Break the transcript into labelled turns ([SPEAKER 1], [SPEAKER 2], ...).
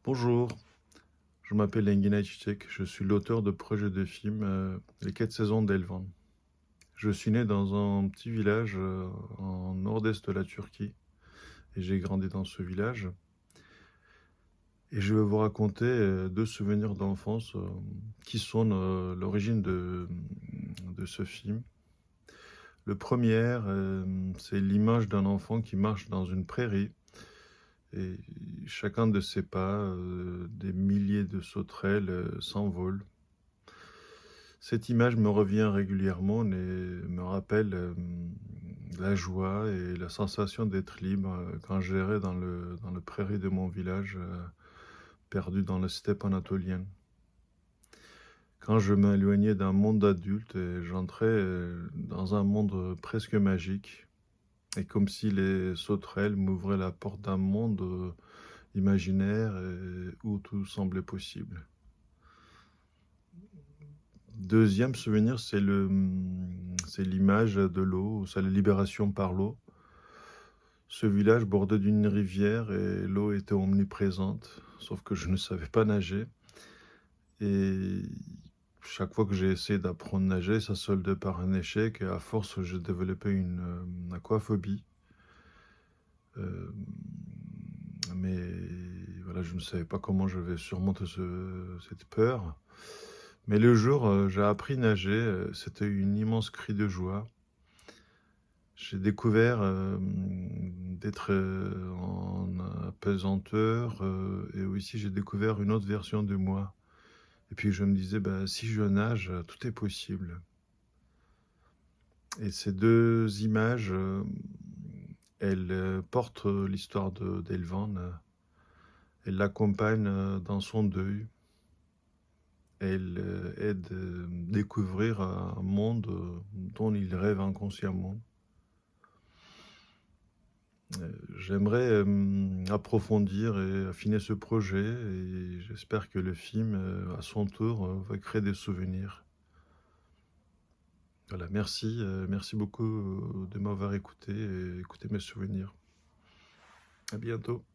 [SPEAKER 1] Bonjour, je m'appelle Engin Ayçiçek, je suis l'auteur de projets de film Les 4 saisons d'Elvan. Je suis né dans un petit village en nord-est de la Turquie et j'ai grandi dans ce village. Et je vais vous raconter deux souvenirs d'enfance qui sont l'origine de ce film. Le premier, c'est l'image d'un enfant qui marche dans une prairie. Et chacun de ses pas, des milliers de sauterelles s'envolent. Cette image me revient régulièrement et me rappelle la joie et la sensation d'être libre quand j'errais dans le prairie de mon village, perdu dans la steppe anatolienne. Quand je m'éloignais d'un monde d'adulte et j'entrais dans un monde presque magique, et comme si les sauterelles m'ouvraient la porte d'un monde imaginaire où tout semblait possible. Deuxième souvenir, c'est l'image de l'eau, c'est la libération par l'eau. Ce village bordé d'une rivière et l'eau était omniprésente, sauf que je ne savais pas nager. Et chaque fois que j'ai essayé d'apprendre à nager, ça soldait par un échec et à force, j'ai développé une aquaphobie. Euh, mais voilà, je ne savais pas comment je vais surmonter cette peur. Mais le jour, j'ai appris à nager, c'était une immense cri de joie. J'ai découvert d'être en apesanteur et aussi j'ai découvert une autre version de moi. Et puis je me disais, bah, si je nage, tout est possible. Et ces deux images, elles portent l'histoire d'Elvan. Elles l'accompagnent dans son deuil. Elles aident à découvrir un monde dont il rêve inconsciemment. J'aimerais approfondir et affiner ce projet et j'espère que le film, à son tour, va créer des souvenirs. Voilà, merci beaucoup de m'avoir écouté et écouté mes souvenirs. À bientôt.